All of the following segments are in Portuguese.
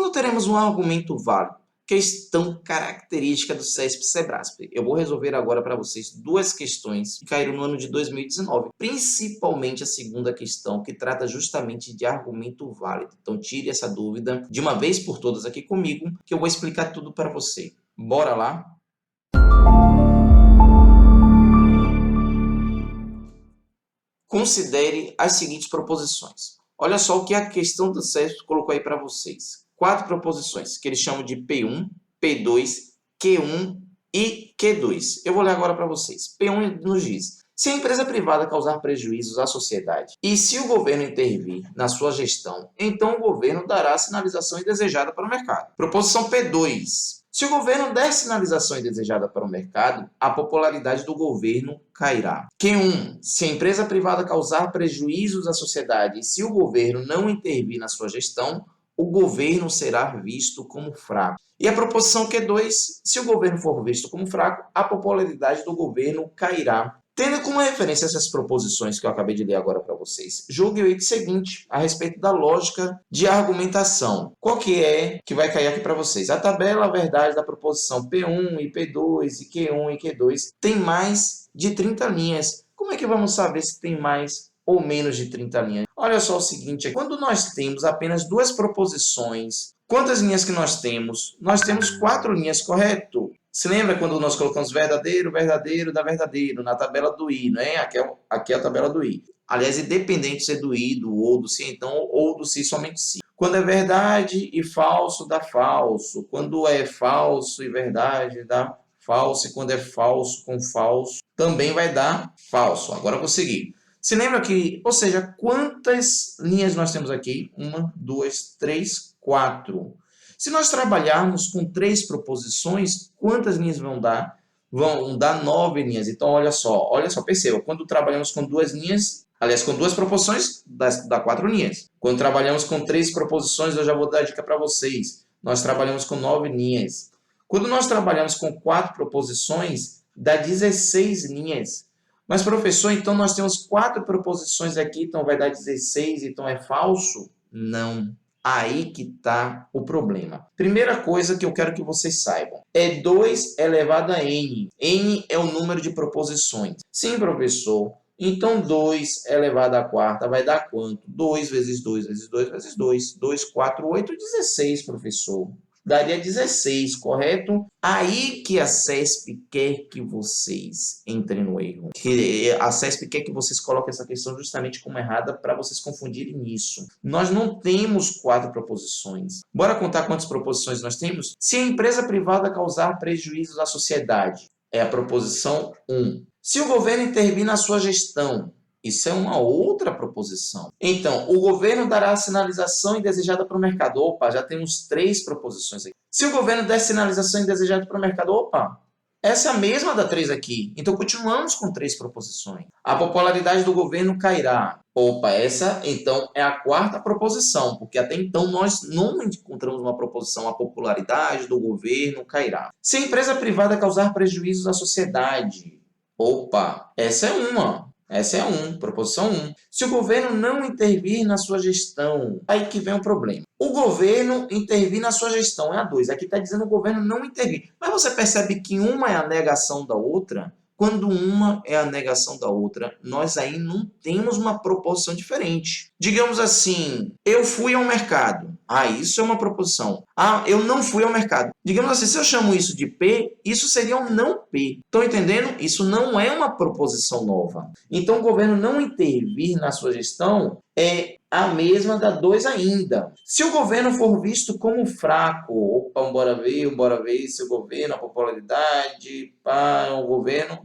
Quando teremos um argumento válido? Questão característica do CESP-Sebrasp. Eu vou resolver agora para vocês duas questões que caíram no ano de 2019, principalmente a segunda questão, que trata justamente de argumento válido. Então tire essa dúvida de uma vez por todas aqui comigo, que eu vou explicar tudo para você. Bora lá? Considere as seguintes proposições. Olha só o que a questão do CESP colocou aí para vocês. 4 proposições, que eles chamam de P1, P2, Q1 e Q2. Eu vou ler agora para vocês. P1 nos diz: se a empresa privada causar prejuízos à sociedade e se o governo intervir na sua gestão, então o governo dará a sinalização indesejada para o mercado. Proposição P2. Se o governo der sinalização indesejada para o mercado, a popularidade do governo cairá. Q1. Se a empresa privada causar prejuízos à sociedade e se o governo não intervir na sua gestão, o governo será visto como fraco. E a proposição Q2. Se o governo for visto como fraco, a popularidade do governo cairá. Tendo como referência essas proposições que eu acabei de ler agora para vocês, julgue o item seguinte a respeito da lógica de argumentação. Qual que vai cair aqui para vocês? A tabela, a verdade, da proposição P1 e P2 e Q1 e Q2 tem mais de 30 linhas. Como é que vamos saber se tem mais ou menos de 30 linhas? Olha só o seguinte, quando nós temos apenas duas proposições, quantas linhas que nós temos? Nós temos 4 linhas, correto? Se lembra quando nós colocamos verdadeiro, verdadeiro, da verdadeiro, na tabela do I, né? Aqui é a tabela do I. Aliás, independente se é do I, do ou, do se, então, ou do se, somente se. Quando é verdade e falso, dá falso. Quando é falso e verdade, dá falso. E quando é falso com falso, também vai dar falso. Agora eu vou seguir. Se lembra que, ou seja, quantas linhas nós temos aqui? 1, 2, 3, 4. Se nós trabalharmos com 3 proposições, quantas linhas vão dar? Vão dar 9 linhas. Então, olha só, perceba, quando trabalhamos com 2 linhas, aliás, com 2 proposições, dá 4 linhas. Quando trabalhamos com 3 proposições, eu já vou dar a dica para vocês, nós trabalhamos com 9 linhas. Quando nós trabalhamos com 4 proposições, dá 16 linhas. Mas, professor, então nós temos 4 proposições aqui, então vai dar 16, então é falso? Não. Aí que está o problema. Primeira coisa que eu quero que vocês saibam é 2 elevado a n. N é o número de proposições. Sim, professor. Então 2 elevado à quarta vai dar quanto? 2 vezes 2 vezes 2 vezes 2. 2, 4, 8, 16, professor. Daria 16, correto? Aí que a CESP quer que vocês entrem no erro. A CESP quer que vocês coloquem essa questão justamente como errada para vocês confundirem nisso. Nós não temos 4 proposições. Bora contar quantas proposições nós temos? Se a empresa privada causar prejuízos à sociedade, é a proposição 1. Se o governo intervir na sua gestão, isso é uma outra proposição. Então, o governo dará a sinalização indesejada para o mercado. Opa, já temos 3 proposições aqui. Se o governo der sinalização indesejada para o mercado, opa, essa é a mesma da 3 aqui. Então, continuamos com 3 proposições. A popularidade do governo cairá. Opa, essa, então, é a 4ª proposição, porque até então nós não encontramos uma proposição. A popularidade do governo cairá. Se a empresa privada causar prejuízos à sociedade, opa, essa é uma. Essa é a 1, proposição 1. Se o governo não intervir na sua gestão, aí que vem o problema. O governo intervir na sua gestão, é a 2. Aqui está dizendo o governo não intervir. Mas você percebe que uma é a negação da outra? Quando uma é a negação da outra, nós aí não temos uma proposição diferente. Digamos assim, eu fui ao mercado. Ah, isso é uma proposição. Ah, eu não fui ao mercado. Digamos assim, se eu chamo isso de P, isso seria um não P. Estão entendendo? Isso não é uma proposição nova. Então, o governo não intervir na sua gestão é a mesma da 2 ainda. Se o governo for visto como fraco, opa, bora ver se o governo, a popularidade, o governo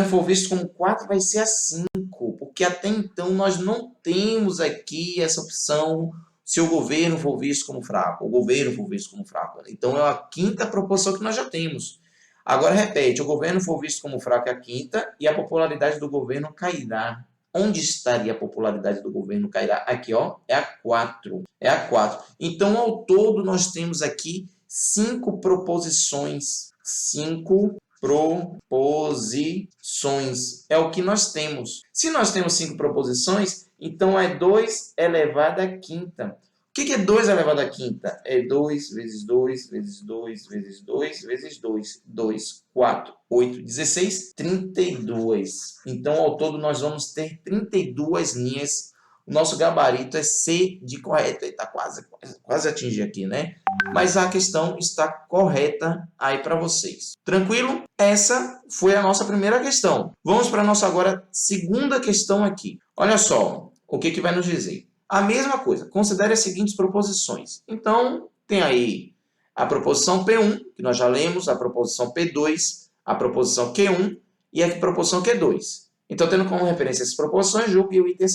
for visto como 4, vai ser a 5, porque até então nós não temos aqui essa opção se o governo for visto como fraco, o governo for visto como fraco. Então, é a 5ª proposição que nós já temos. Agora, repete, o governo for visto como fraco é a 5ª e a popularidade do governo cairá. Onde estaria a popularidade do governo cairá? Aqui, ó, é a 4. É a 4. Então, ao todo, nós temos aqui 5 proposições. 5 proposições. É o que nós temos. Se nós temos 5 proposições, então é 2 elevado à 5ª. O que é 2 elevado à quinta? É 2 vezes 2 vezes 2 vezes 2 vezes 2. 2, 4, 8, 16, 32. Então, ao todo, nós vamos ter 32 linhas. O nosso gabarito é C de correto. Ele está quase atingir aqui, né? Mas a questão está correta aí para vocês. Tranquilo? Essa foi a nossa primeira questão. Vamos para a nossa agora segunda questão aqui. Olha só o que vai nos dizer. A mesma coisa, considere as seguintes proposições. Então, tem aí a proposição P1, que nós já lemos, a proposição P2, a proposição Q1 e a proposição Q2. Então, tendo como referência essas proposições, julgue o item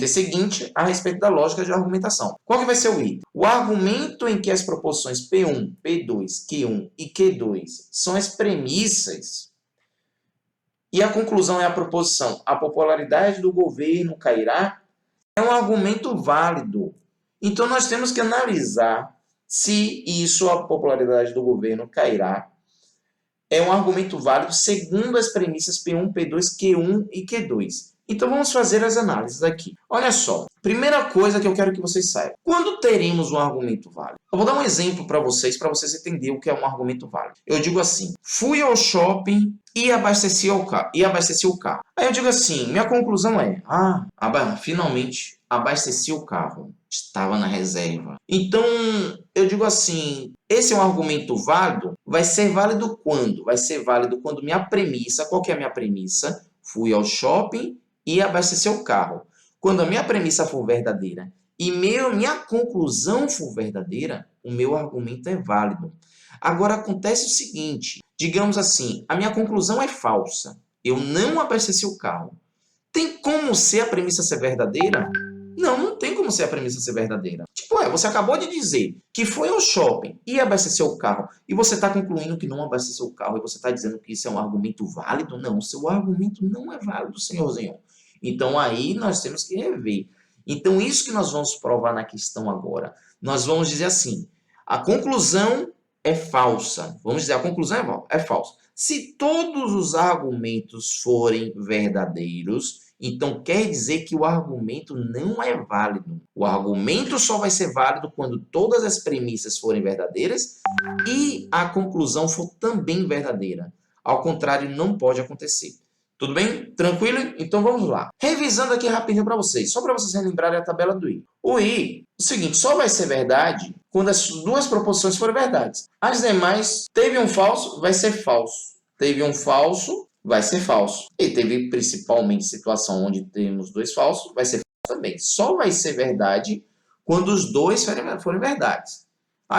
seguinte a respeito da lógica de argumentação. Qual que vai ser o item? O argumento em que as proposições P1, P2, Q1 e Q2 são as premissas e a conclusão é a proposição a popularidade do governo cairá, é um argumento válido. Então, nós temos que analisar se isso, a popularidade do governo cairá, é um argumento válido segundo as premissas P1, P2, Q1 e Q2. Então, vamos fazer as análises aqui. Olha só, primeira coisa que eu quero que vocês saibam. Quando teremos um argumento válido? Eu vou dar um exemplo para vocês entenderem o que é um argumento válido. Eu digo assim, fui ao shopping e abasteci o carro. Aí eu digo assim, minha conclusão é, finalmente abasteci o carro. Estava na reserva. Então, eu digo assim, esse é um argumento válido? Vai ser válido quando? Vai ser válido quando minha premissa, qual que é a minha premissa? Fui ao shopping e abasteci o carro. Quando a minha premissa for verdadeira e minha conclusão for verdadeira, o meu argumento é válido. Agora, acontece o seguinte, digamos assim, a minha conclusão é falsa. Eu não abasteci o carro. Tem como ser a premissa ser verdadeira? Não tem como ser a premissa ser verdadeira. Você acabou de dizer que foi ao shopping e abasteceu o carro e você está concluindo que não abasteceu o carro e você está dizendo que isso é um argumento válido? Não, o seu argumento não é válido, senhorzinho. Então, aí nós temos que rever. Então, isso que nós vamos provar na questão agora. Nós vamos dizer assim, a conclusão é falsa. Vamos dizer, a conclusão é falsa. Se todos os argumentos forem verdadeiros, então quer dizer que o argumento não é válido. O argumento só vai ser válido quando todas as premissas forem verdadeiras e a conclusão for também verdadeira. Ao contrário, não pode acontecer. Tudo bem? Tranquilo? Então vamos lá. Revisando aqui rapidinho para vocês, só para vocês relembrarem a tabela do I. O I, o seguinte, só vai ser verdade quando as duas proposições forem verdades. As demais, teve um falso, vai ser falso. Teve um falso, vai ser falso. E teve principalmente situação onde temos dois falsos, vai ser falso também. Só vai ser verdade quando os dois forem verdades.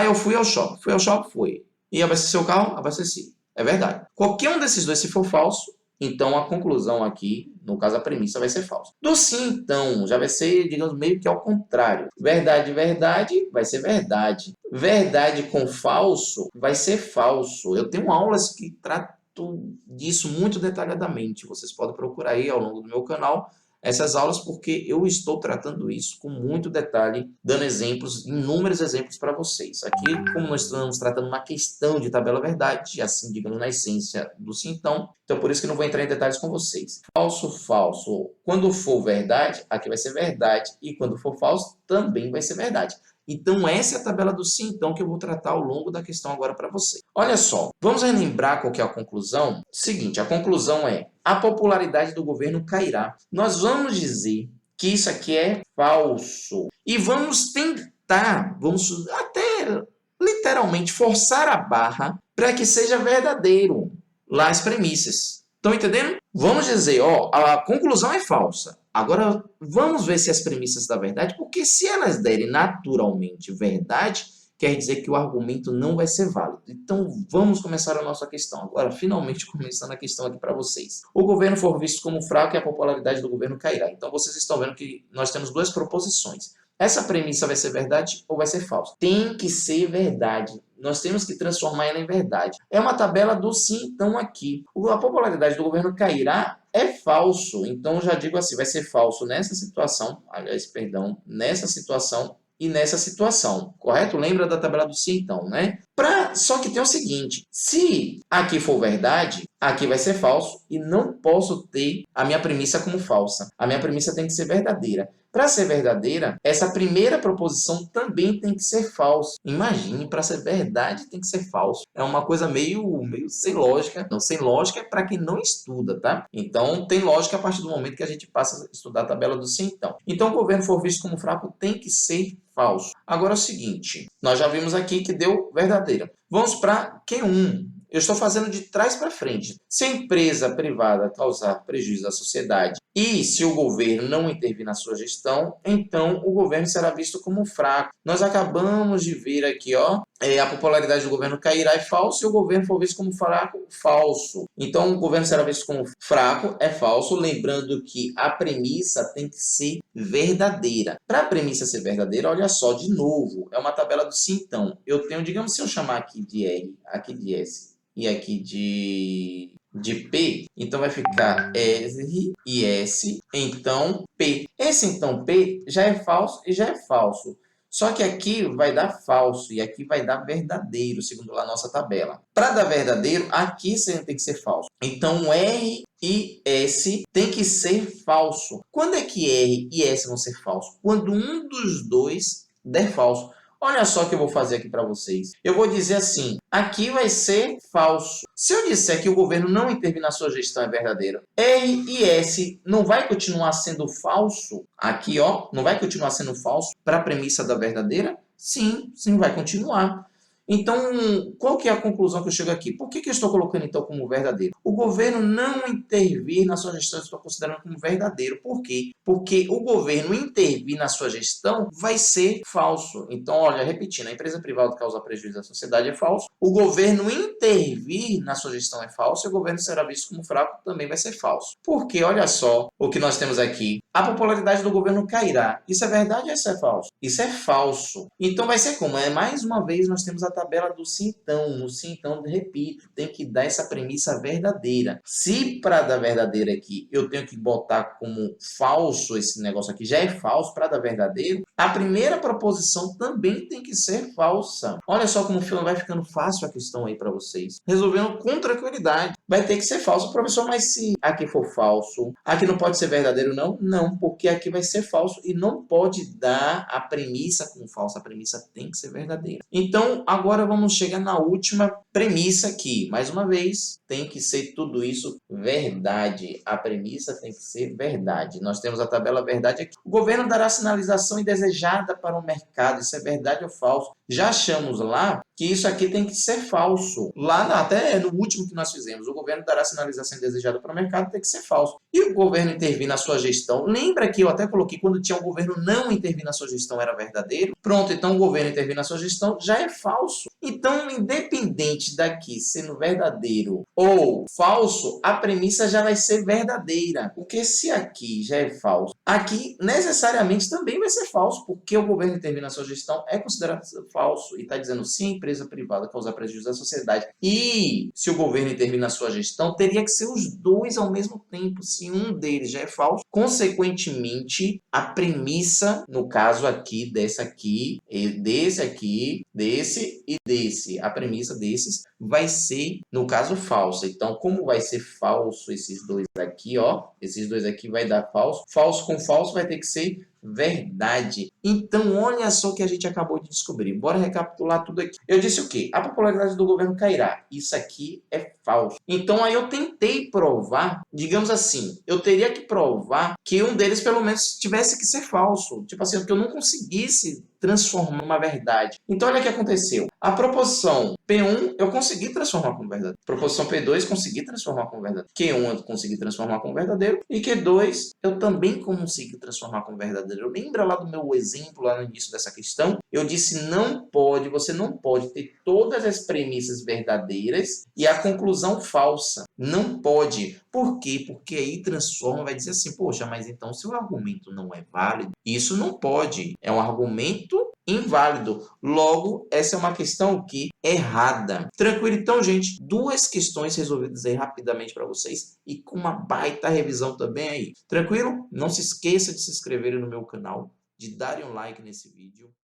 Eu fui ao shopping, fui. E abasteci o carro? Abasteci. É verdade. Qualquer um desses dois, se for falso, então a conclusão aqui, no caso a premissa, vai ser falsa. Do sim, então, já vai ser, digamos, meio que ao contrário. Verdade, verdade, vai ser verdade. Verdade com falso, vai ser falso. Eu tenho aulas que tratam disso muito detalhadamente. Vocês podem procurar aí ao longo do meu canal essas aulas, porque eu estou tratando isso com muito detalhe, dando exemplos, inúmeros exemplos para vocês. Aqui, como nós estamos tratando uma questão de tabela verdade, assim, digamos, na essência do sim, então por isso que não vou entrar em detalhes com vocês. Falso, falso. Quando for verdade, aqui vai ser verdade, e quando for falso, também vai ser verdade. Então, essa é a tabela do sim, então, que eu vou tratar ao longo da questão agora para você. Olha só, vamos relembrar qual que é a conclusão? Seguinte, a conclusão é, a popularidade do governo cairá. Nós vamos dizer que isso aqui é falso. E vamos tentar, vamos até literalmente forçar a barra para que seja verdadeiro lá as premissas. Estão entendendo? Vamos dizer, a conclusão é falsa. Agora, vamos ver se as premissas da verdade, porque se elas derem naturalmente verdade, quer dizer que o argumento não vai ser válido. Então, vamos começar a nossa questão. Agora, finalmente, começando a questão aqui para vocês. O governo for visto como fraco e a popularidade do governo cairá. Então, vocês estão vendo que nós temos duas proposições. Essa premissa vai ser verdade ou vai ser falsa? Tem que ser verdade. Nós temos que transformar ela em verdade. É uma tabela do sim, então, aqui. A popularidade do governo cairá é falso. Então, já digo assim, vai ser falso nessa situação, nessa situação e nessa situação, correto? Lembra da tabela do sim, então, né? Só que tem o seguinte, se aqui for verdade, aqui vai ser falso e não posso ter a minha premissa como falsa. A minha premissa tem que ser verdadeira. Para ser verdadeira, essa primeira proposição também tem que ser falsa. Imagine, para ser verdade tem que ser falso. É uma coisa meio sem lógica. Não, sem lógica é para quem não estuda, tá? Então, tem lógica a partir do momento que a gente passa a estudar a tabela do sim, então. Então, o governo for visto como fraco tem que ser falso. Agora é o seguinte, nós já vimos aqui que deu verdadeira. Vamos para Q1. Eu estou fazendo de trás para frente. Se a empresa privada causar prejuízo à sociedade e se o governo não intervir na sua gestão, então o governo será visto como fraco. Nós acabamos de ver aqui, ó, a popularidade do governo cairá, é falso, e o governo for visto como fraco, falso. Então, o governo será visto como fraco, é falso, lembrando que a premissa tem que ser verdadeira. Para a premissa ser verdadeira, olha só, de novo, é uma tabela do sim, então. Eu tenho, digamos, se eu chamar aqui de R, aqui de S e aqui de P, então vai ficar R e S, então P. Esse então P já é falso e já é falso. Só que aqui vai dar falso e aqui vai dar verdadeiro, segundo a nossa tabela. Para dar verdadeiro, aqui tem que ser falso. Então, R e S tem que ser falso. Quando é que R e S vão ser falsos? Quando um dos dois der falso. Olha só o que eu vou fazer aqui para vocês. Eu vou dizer assim, aqui vai ser falso. Se eu disser que o governo não intervir na sua gestão é verdadeiro, R e S não vai continuar sendo falso? Aqui, ó, não vai continuar sendo falso para a premissa da verdadeira? Sim, sim, vai continuar. Então, qual que é a conclusão que eu chego aqui? Por que eu estou colocando, então, como verdadeiro? O governo não intervir na sua gestão, eu estou considerando como verdadeiro. Por quê? Porque o governo intervir na sua gestão vai ser falso. Então, olha, repetindo, a empresa privada causa prejuízo à sociedade é falso. O governo intervir na sua gestão é falso e o governo será visto como fraco também vai ser falso. Porque, olha só o que nós temos aqui. A popularidade do governo cairá. Isso é verdade ou isso é falso? Isso é falso. Então, vai ser como? Mais uma vez, nós temos a tabela do sim, então. No sim, então, repito, tem que dar essa premissa verdadeira. Se para dar verdadeira aqui, eu tenho que botar como falso esse negócio aqui, já é falso, para dar verdadeiro, a primeira proposição também tem que ser falsa. Olha só como vai ficando fácil a questão aí para vocês. Resolvendo com tranquilidade. Vai ter que ser falso, professor, mas se aqui for falso, aqui não pode ser verdadeiro, não? Não, porque aqui vai ser falso e não pode dar a premissa como falsa. A premissa tem que ser verdadeira. Então, agora vamos chegar na última premissa aqui. Mais uma vez, tem que ser tudo isso verdade. A premissa tem que ser verdade. Nós temos a tabela verdade aqui. O governo dará sinalização indesejada para o mercado. Isso é verdade ou falso? Já achamos lá que isso aqui tem que ser falso. Lá, até no último que nós fizemos, o governo dará sinalização indesejada para o mercado, tem que ser falso. E o governo intervir na sua gestão? Lembra que eu até coloquei quando tinha o governo não intervir na sua gestão era verdadeiro? Pronto, então o governo intervir na sua gestão já é falso. Então, independente daqui sendo verdadeiro ou falso, a premissa já vai ser verdadeira. Porque se aqui já é falso, aqui necessariamente também vai ser falso, porque o governo intervir na sua gestão é considerado falso. E está dizendo, se a empresa privada causar prejuízo à sociedade e se o governo intervir na sua gestão, teria que ser os dois ao mesmo tempo. Se um deles já é falso, consequentemente, a premissa, no caso aqui, desse aqui, desse aqui, desse e desse, a premissa desses vai ser, no caso, falsa. Então, como vai ser falso esses dois aqui, ó, esses dois aqui vai dar falso. Falso com falso vai ter que ser verdade. Então, olha só o que a gente acabou de descobrir. Bora recapitular tudo aqui. Eu disse o quê? A popularidade do governo cairá. Isso aqui é falso. Então, aí eu tentei provar, digamos assim, eu teria que provar que um deles, pelo menos, tivesse que ser falso. Tipo assim, que eu não conseguisse transformar uma verdade. Então, olha o que aconteceu. A proposição P1 eu consegui transformar como verdadeiro. Proposição P2 consegui transformar como verdadeiro. Q1 eu consegui transformar como verdadeiro. E Q2 eu também consegui transformar como verdadeiro. Lembra lá do meu exemplo, lá no início dessa questão? Eu disse, não pode, você não pode ter todas as premissas verdadeiras e a conclusão falsa. Não pode. Por quê? Porque aí transforma, vai dizer assim, poxa, mas então se o argumento não é válido, isso não pode. É um argumento inválido. Logo, essa é uma questão que errada. Tranquilo? Então, gente, duas questões resolvidas aí rapidamente para vocês e com uma baita revisão também aí. Tranquilo? Não se esqueça de se inscrever no meu canal, de darem um like nesse vídeo.